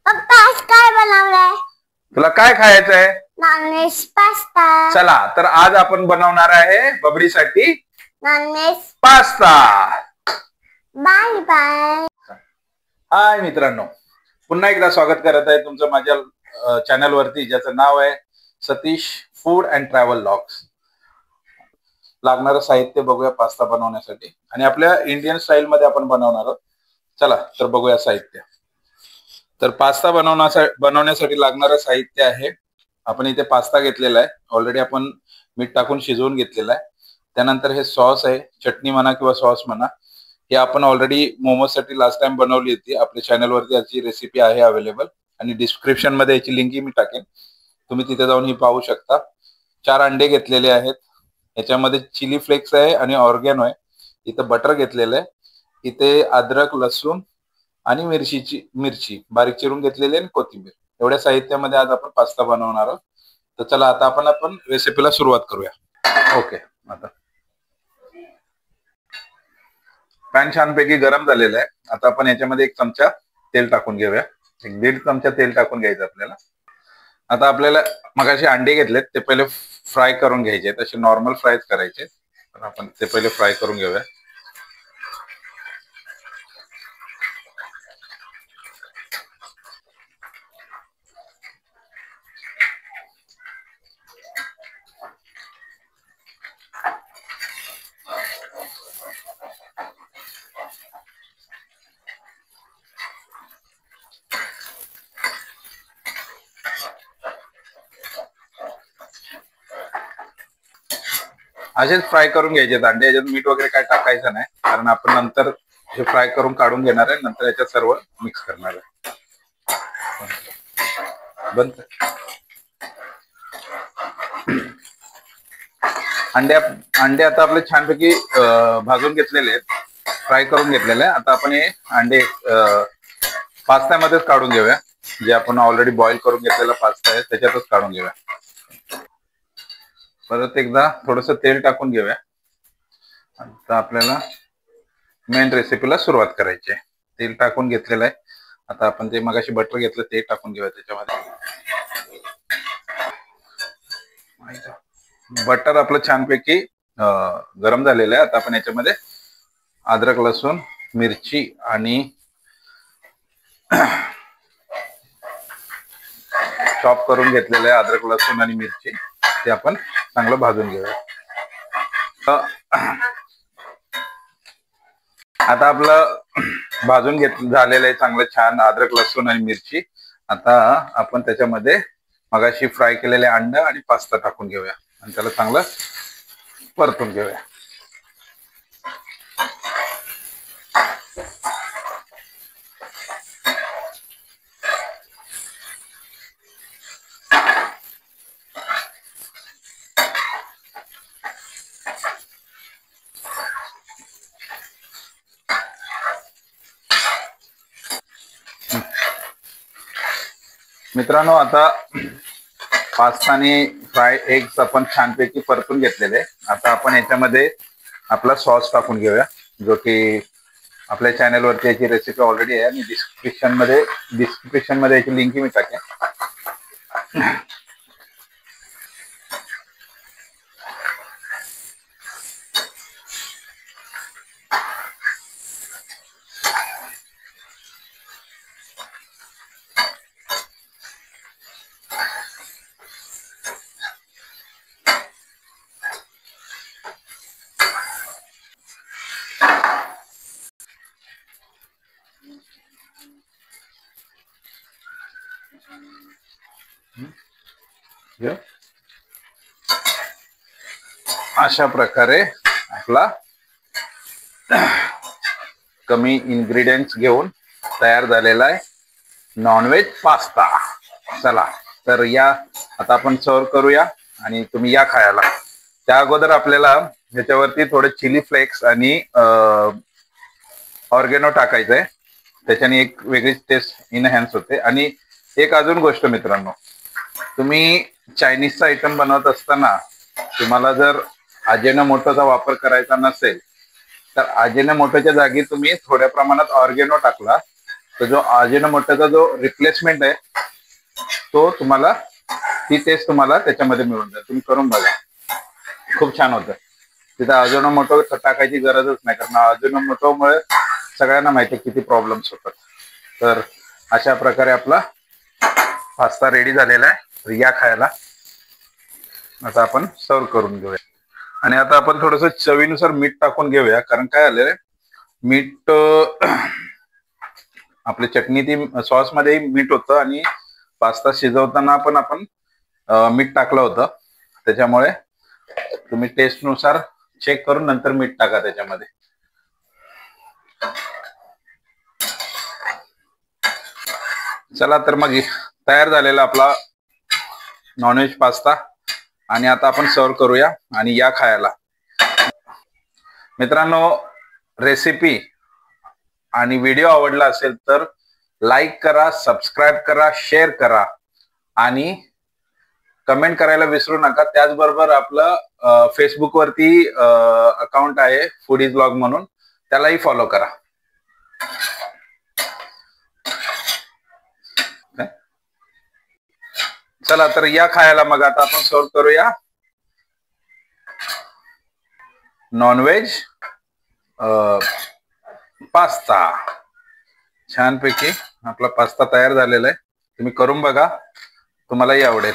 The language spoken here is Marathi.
पप्पा आज काय बनवलंय? तुला काय खायचं आहे? Non veg pasta. चला तर आज आपण बनवणार आहे बबडीसाठी non veg pasta. Bye bye. Hi मित्रांनो, पुन्हा एकदा स्वागत करत आहे तुमचं माझ्या चॅनल वरती, ज्याचं नाव आहे Satish food and travel vlogs. लागणारं साहित्य बघूया पास्ता बनवण्यासाठी, आणि आपल्या इंडियन स्टाईल मध्ये आपण बनवणार आहोत. चला तर बघूया साहित्य. तर पास्ता बनवण्यासाठी लागणारं साहित्य आहे, आपण इथे पास्ता घेतलेला आहे, ऑलरेडी आपण मीठ टाकून शिजवून घेतलेला आहे. त्यानंतर हे सॉस आहे, चटणी म्हणा किंवा सॉस म्हणा, हे आपण ऑलरेडी मोमोज साठी लास्ट टाइम बनवली होती. आपल्या चॅनल वरती याची रेसिपी आहे अवेलेबल, आणि डिस्क्रिप्शन मध्ये याची लिंक मी टाकेन, तुम्ही तिथे जाऊन ही पाहू शकता. 4 अंडे घेतलेले आहेत, याच्यामध्ये चिली फ्लेक्स आहे आणि ऑर्गॅनो आहे. इथं बटर घेतलेलं आहे, इथे अद्रक, लसूण आणि मिरची बारीक चिरून घेतलेली आणि कोथिंबीर. एवढ्या साहित्यामध्ये आज आपण पास्ता बनवणार आहोत. तर चला आता आपण रेसिपीला सुरुवात करूया. ओके, आता पॅन छानपैकी गरम झालेला आहे. आता आपण याच्यामध्ये 1 चमचा तेल टाकून घेऊया. 1.5 चमचा तेल टाकून घ्यायचं आपल्याला. आता आपल्याला मगाशी अंडे घेतलेत, ते पहिले फ्राय करून घ्यायचे. तसे नॉर्मल फ्रायच करायचे, पण आपण ते पहिले फ्राय करून घेऊया. असेच फ्राय करून घ्यायचे अंडे. याच्यात मीठ वगैरे काय टाकायचं नाही, कारण आपण नंतर हे फ्राय करून काढून घेणार आहे, नंतर याच्यात सर्व मिक्स करणार आहे. बंद. अंडे आता आपले छानपैकी भाजून घेतलेले आहेत, फ्राय करून घेतलेले आहे. आता आपण हे अंडे पास्त्यामध्येच काढून घेऊया. जे आपण ऑलरेडी बॉईल करून घेतलेला पास्ता आहे त्याच्यातच काढून घेऊया. परत एकदा थोडस तेल टाकून घेऊया. आता आपल्याला मेन रेसिपीला सुरुवात करायची आहे. तेल टाकून घेतलेलं आहे. आता आपण ते मगाशी बटर घेतलं ते टाकून घेऊया त्याच्यामध्ये. बटर आपलं छानपैकी गरम झालेलं आहे. आता आपण याच्यामध्ये अद्रक, लसूण, मिरची आणि चॉप करून घेतलेलं आहे. अद्रक, लसूण आणि मिरची ते आपण चांगलं भाजून घेऊया. आता आपलं भाजून झालेलं आहे चांगलं छान अद्रक, लसूण आणि मिरची. आता आपण त्याच्यामध्ये मगाशी फ्राय केलेले अंडा आणि पास्ता टाकून घेऊया आणि त्याला चांगलं परतून घेऊया. मित्रांनो, आता पास्ता आणि फ्राय एग्स आपण छानपैकी परतून घेतलेले. आता आपण याच्यामध्ये आपला सॉस टाकून घेऊया, जो की आपल्या चॅनल वरती याची रेसिपी ऑलरेडी आहे, आणि डिस्क्रिप्शन मध्ये याची लिंक मी टाकेन. अशा प्रकारे आपला कमी इन्ग्रेडियंट्स घेऊन तयार झालेला आहे नॉनव्हेज पास्ता. चला तर या आता आपण सर्व करूया आणि तुम्ही या खायला. त्या अगोदर आपल्याला ह्याच्यावरती थोडे चिली फ्लेक्स आणि ऑर्गेनो टाकायचं आहे. त्याच्याने एक वेगळीच टेस्ट इनहॅन्स होते. आणि एक अजून गोष्ट मित्रांनो, तुम्ही चायनीजचा आयटम बनवत असताना तुम्हाला जर अजिनोमोटोचा वापर करायचा नसेल, तर अजिनोमोटोच्या जागी तुम्ही थोड्या प्रमाणात ऑर्गेनो टाकला तर जो अजिनोमोटोचा जो रिप्लेसमेंट आहे तो तुम्हाला, ती टेस्ट तुम्हाला त्याच्यामध्ये मिळून जाईल. तुम्ही करून बघा, खूप छान होतं. तिथं अजिनोमोटो टाकायची गरजच नाही, कारण अजिनोमोटोमुळे सगळ्यांना माहिती आहे किती प्रॉब्लेम्स होतात. तर अशा प्रकारे आपला पास्ता रेडी झालेला आहे. तर या खायला. आता आपण सर्व करून घेऊया. आणि आता आपण थोडंसं चवीनुसार मीठ टाकून घेऊया, कारण काय आलेलं मीठ आपली चटणी ती सॉस मध्ये मीठ होतं आणि पास्ता शिजवताना पण आपण मीठ टाकलं होतं. त्याच्यामुळे तुम्ही टेस्ट नुसार चेक करून नंतर मीठ टाका त्याच्यामध्ये. चला तर मग तयार झालेला आपला नॉनव्हेज पास्ता. आणि आता आपण सर्व करूया आणि या खायला. मित्रांनो, रेसिपी आणि व्हिडिओ आवडला असेल तर लाईक करा, सबस्क्राईब करा, शेअर करा आणि कमेंट करायला विसरू नका. त्याचबरोबर आपलं फेसबुक वरती अकाउंट आहे फूडीज ब्लॉग म्हणून, त्यालाही फॉलो करा. चला तर या खायला. मग आता आपण सर्व करूया नॉनव्हेज पास्ता. छानपैकी आपला पास्ता तयार झालेला आहे. तुम्ही करून बघा, तुम्हालाही आवडेल.